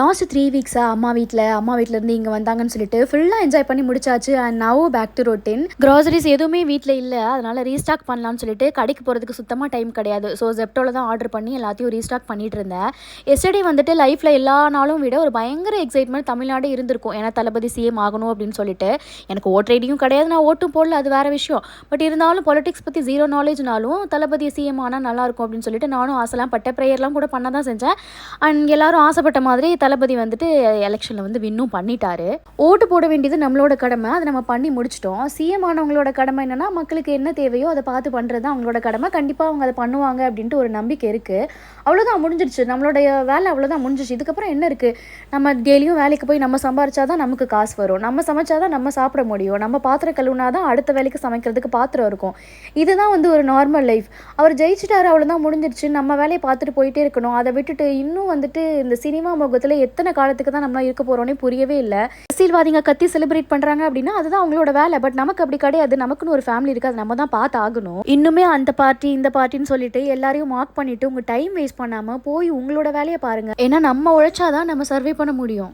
Last 3 வீக்ஸா அம்மா வீட்டிலேருந்து இங்கே வந்தாங்கன்னு சொல்லிட்டு ஃபுல்லாக என்ஜாய் பண்ணி முடிச்சாச்சு. And now back to routine. Groceries எதுவுமே வீட்டில் இல்லை, அதனால் ரீஸ்டாக் பண்ணலான்னு சொல்லிட்டு கடைக்கு போகிறதுக்கு சுத்தமாக டைம் கிடையாது. ஸோ ஜெப்டோவில் தான் ஆர்டர் பண்ணி எல்லாத்தையும் ரீஸ்டாக் பண்ணிட்டு இருந்தேன். எஸ்டர்டே வந்துட்டு லைஃப்பில் எல்லா நாளும் விட ஒரு பயங்கர எக்ஸைட்மெண்ட் தமிழ்நாடு இருந்திருக்கும். ஏன்னா தளபதி சிஎம் ஆகணும் அப்படின்னு சொல்லிட்டு. எனக்கு ஓட் ஐடியும் கிடையாது, நான் ஓட்டும் போடல, அது வேறு விஷயம். பட் இருந்தாலும் பாலிடிக்ஸ் பற்றி ஜீரோ நாலேஜ்னாலும் தளபதி சிஎம் ஆனால் நல்லாயிருக்கும் அப்படின்னு சொல்லிட்டு நானும் ஆசைலாம் பட்டேன். ப்ரேயர்லாம் கூட பண்ண தான் செஞ்சேன். அண்ட் எல்லாரும் ஆசைப்பட்ட மாதிரி தளபதி வந்துட்டு எலெக்ஷனில் வந்து வின்னும் பண்ணிட்டாரு. ஓட்டு போட வேண்டியது நம்மளோட கடமை, அதை நம்ம பண்ணி முடிச்சிட்டோம். சிஎம் ஆனவங்களோட கடமை என்னன்னா மக்களுக்கு என்ன தேவையோ அதை பார்த்து பண்ணுறது தான் அவங்களோட கடமை. கண்டிப்பாக அவங்க அதை பண்ணுவாங்க அப்படின்ட்டு ஒரு நம்பிக்கை இருக்குது. அவ்வளோதான், முடிஞ்சிடுச்சு. நம்மளுடைய வேலை அவ்வளோதான், முடிஞ்சிச்சு. இதுக்கப்புறம் என்ன இருக்குது? நம்ம டெய்லியும் வேலைக்கு போய் நம்ம சம்பாரிச்சாதான் நமக்கு காசு வரும், நம்ம சமைச்சாதான் நம்ம சாப்பிட முடியும், நம்ம பாத்திரம் கழுவுனா தான் அடுத்த வேலைக்கு சமைக்கிறதுக்கு பாத்திரம் இருக்கும். இதுதான் வந்து ஒரு நார்மல் லைஃப். அவர் ஜெயிச்சிட்டாரு, அவ்வளோதான், முடிஞ்சிடுச்சு. நம்ம வேலையை பார்த்துட்டு போயிட்டே இருக்கணும். அதை விட்டுட்டு இன்னும் வந்துட்டு இந்த சினிமா முகத்தில் எத்தனை காலத்துக்கு தான் நம்ம இருக்க போகிறோன்னே புரியவே இல்லை. அரசியல்வாதிங்க கத்தி செலிப்ரேட் பண்ணுறாங்க அப்படின்னா அதுதான் அவங்களோட வேலை. பட் நமக்கு அப்படி கிடையாது. நமக்குன்னு ஒரு ஃபேமிலி இருக்குது, அது நம்ம தான் பார்த்து ஆகணும். இன்னுமே அந்த பார்ட்டி இந்த பார்ட்டின்னு சொல்லிட்டு எல்லாரையும் மார்க் பண்ணிவிட்டு உங்கள் டைம் வேஸ்ட் பண்ணாமல் போய் உங்களோட வேலையை பாருங்கள். ஏன்னா நம்ம உழைச்சாதான் நம்ம சர்வே பண்ண முடியும்.